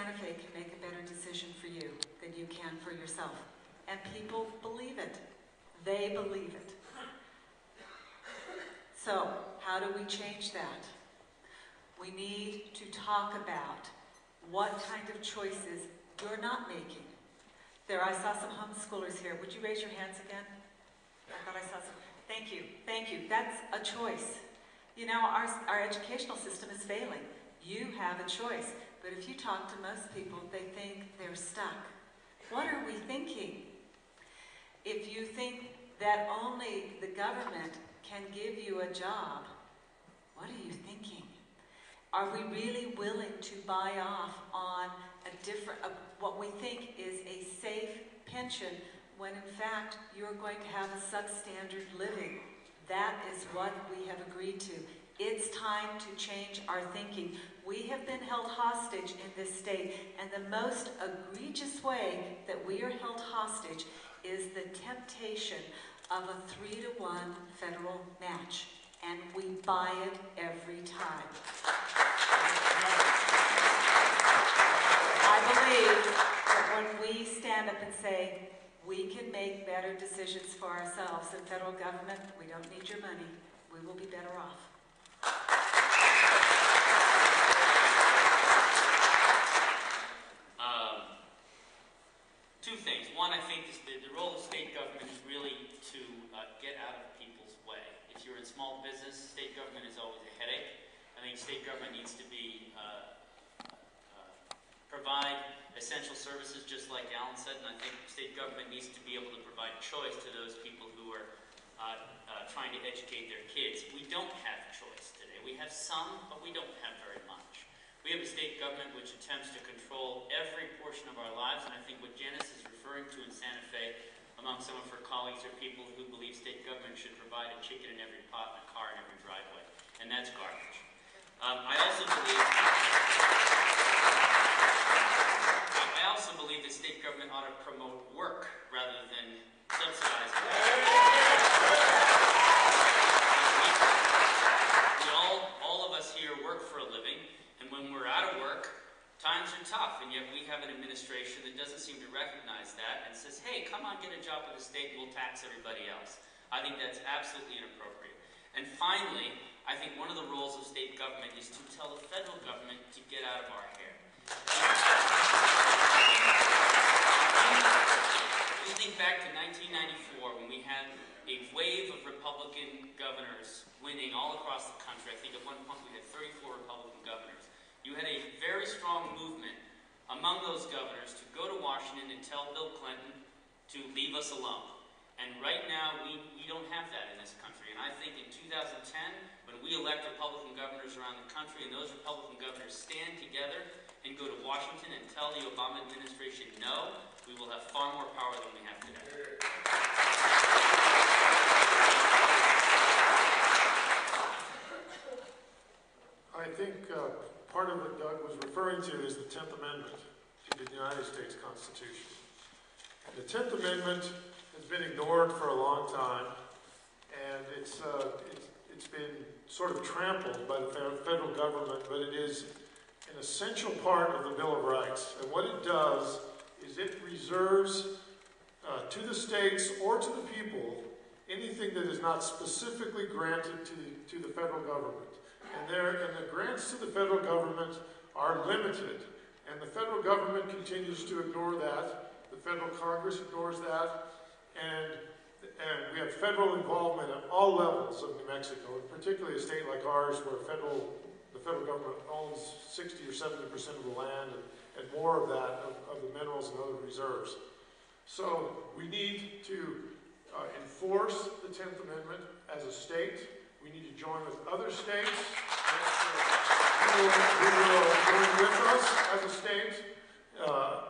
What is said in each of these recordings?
Santa Fe can make a better decision for you than you can for yourself. And people believe it. They believe it. So, how do we change that? We need to talk about what kind of choices you're not making. There, I saw some homeschoolers here. Would you raise your hands again? I thought I saw some. Thank you. Thank you. That's a choice. You know, our educational system is failing. You have a choice. But if you talk to most people, they think they're stuck. What are we thinking? If you think that only the government can give you a job, what are you thinking? Are we really willing to buy off on what we think is a safe pension when in fact you're going to have a substandard living? That is what we have agreed to. It's time to change our thinking. We have been held hostage in this state, and the most egregious way that we are held hostage is the temptation of a 3-to-1 federal match, and we buy it every time. I believe that when we stand up and say, we can make better decisions for ourselves in federal government, we don't need your money, we will be better off. Two things. One, I think the role of state government is really to get out of people's way. If you're in small business, state government is always a headache. I think state government needs to be provide essential services, just like Alan said, and I think state government needs to be able to provide choice to those people who are trying to educate their kids. We don't have choice today. We have some, but we don't have very much. We have a state government which attempts to control every portion of our lives, and I think what Janice is referring to in Santa Fe, among some of her colleagues, are people who believe state government should provide a chicken in every pot and a car in every driveway, and that's garbage. I also believe that state government ought to promote work rather than subsidize it. All of us here work for a living, and when we're out of work, times are tough, and yet we have an administration that doesn't seem to recognize that and says, hey, come on, get a job with the state and we'll tax everybody else. I think that's absolutely inappropriate. And finally, I think one of the roles of state government is to tell the federal government to get out of our hair. Just think back to 1994 when we had a wave of Republican governors winning all across the country. I think at one point we had 34 Republican governors. You had a very strong movement among those governors to go to Washington and tell Bill Clinton to leave us alone. And right now, we don't have that in this country. And I think in 2010, when we elect Republican governors around the country, and those Republican governors stand together and go to Washington and tell the Obama administration no, we will have far more power than we have today. I think part of what Doug was referring to is the 10th Amendment to the United States Constitution. The 10th Amendment has been ignored for a long time, and it's been sort of trampled by the federal government, but it is an essential part of the Bill of Rights. And what it does is it reserves to the states or to the people anything that is not specifically granted to the federal government. And the grants to the federal government are limited, and the federal government continues to ignore that. The federal Congress ignores that, and we have federal involvement at all levels of New Mexico, and particularly a state like ours where the federal government owns 60 or 70% of the land and more of that, of the minerals and other reserves. So we need to enforce the 10th Amendment as a state. We need to join with other states who will join with us as a state,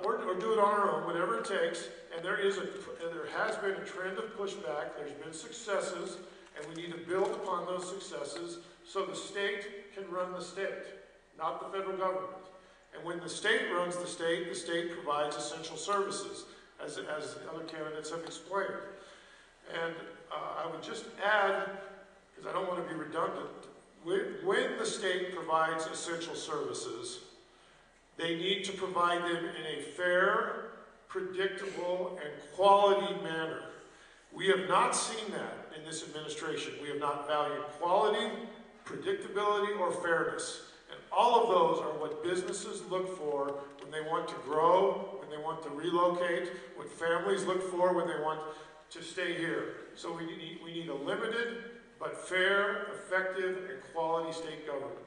or do it on our own, whatever it takes. And there has been a trend of pushback. There's been successes, and we need to build upon those successes so the state can run the state, not the federal government. And when the state runs the state provides essential services, as other candidates have explained. And I would just add, because I don't want to be redundant, when the state provides essential services, They need to provide them in a fair, predictable, and quality manner. We have not seen that in this administration. We have not valued quality, predictability, or fairness. And all of those are what businesses look for when they want to grow, when they want to relocate, what families look for when they want to stay here. So we need a limited but fair, effective, and quality state government.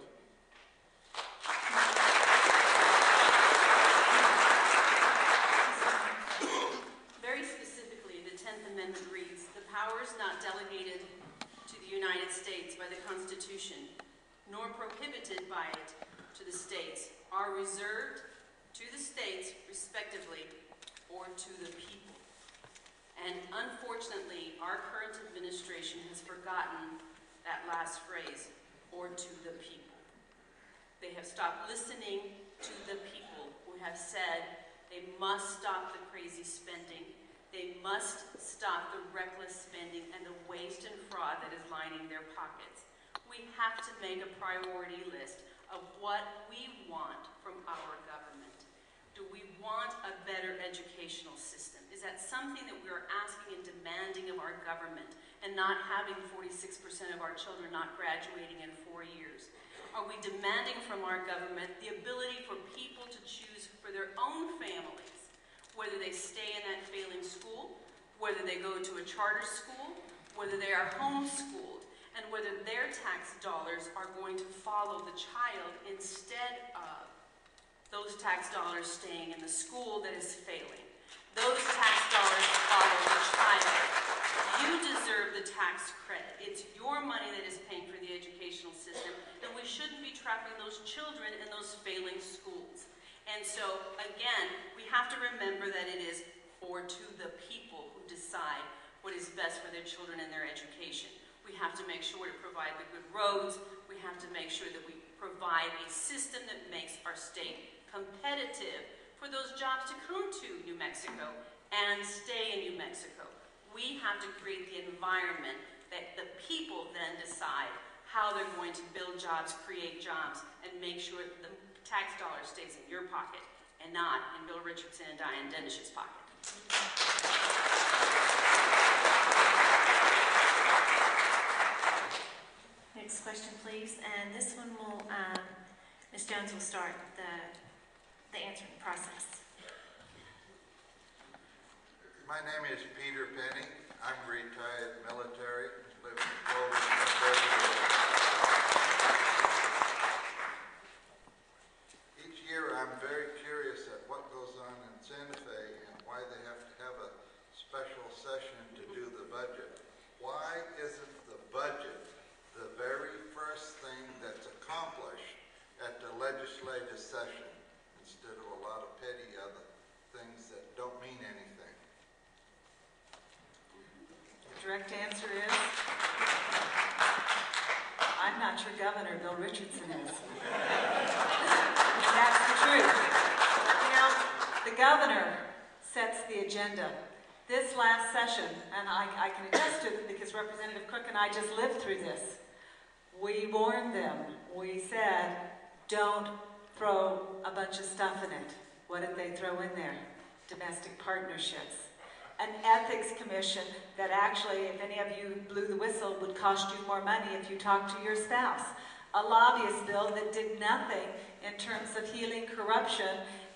Very specifically, the 10th Amendment reads, "The powers not delegated to the United States by the Constitution, nor prohibited by it to the states, are reserved to the states, respectively, or to the people." And unfortunately, our current administration has forgotten that last phrase, or to the people. They have stopped listening to the people who have said they must stop the crazy spending, they must stop the reckless spending and the waste and fraud that is lining their pockets. We have to make a priority list of what we want from our government. Do we want a better educational system? Is that something that we are asking and demanding of our government, and not having 46% of our children not graduating in 4 years? Are we demanding from our government the ability for people to choose for their own families, whether they stay in that failing school, whether they go to a charter school, whether they are homeschooled, and whether their tax dollars are going to follow the child instead of those tax dollars staying in the school that is failing? Those tax dollars follow the child. You deserve the tax credit. It's your money that is paying for the educational system, and we shouldn't be trapping those children in those failing schools. And so, again, we have to remember that it is for to the people who decide what is best for their children and their education. We have to make sure to provide the good roads. We have to make sure that we provide a system that makes our state competitive for those jobs to come to New Mexico and stay in New Mexico. We have to create the environment that the people then decide how they're going to build jobs, create jobs, and make sure that the tax dollar stays in your pocket and not in Bill Richardson and Diane Denish's pocket. Next question, please. And this one will, Ms. Jones will start the answering process. My name is Peter Penny. I'm retired military, live in Clovis, Missouri. Each year I'm very curious at what goes on in Santa Fe and why they have to have a special session to do the budget. Why isn't the budget the very first thing that's accomplished at the legislative session instead of a lot of petty other things that don't mean anything? The direct answer is, I'm not your governor, Bill Richardson is. That's the truth. You know, the governor sets the agenda. This last session, and I can attest to it because Representative Cook and I just lived through this, we warned them. We said, don't throw a bunch of stuff in it. What did they throw in there? Domestic partnerships. An ethics commission that actually, if any of you blew the whistle, would cost you more money if you talked to your spouse. A lobbyist bill that did nothing in terms of healing corruption,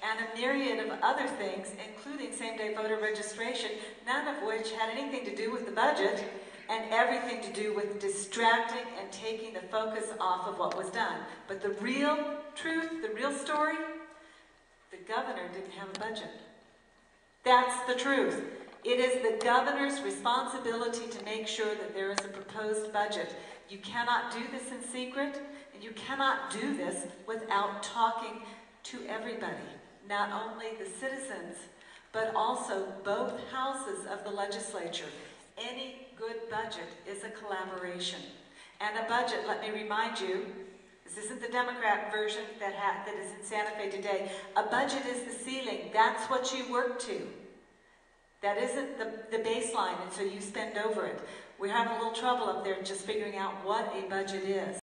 and a myriad of other things, including same-day voter registration, none of which had anything to do with the budget, and everything to do with distracting and taking the focus off of what was done. But the real truth, the real story, the governor didn't have a budget. That's the truth. It is the governor's responsibility to make sure that there is a proposed budget. You cannot do this in secret, and you cannot do this without talking to everybody. Not only the citizens, but also both houses of the legislature. Any good budget is a collaboration. And a budget, let me remind you, this isn't the Democrat version that is in Santa Fe today. A budget is the ceiling. That's what you work to. That isn't the baseline, and so you spend over it. We're having a little trouble up there just figuring out what a budget is.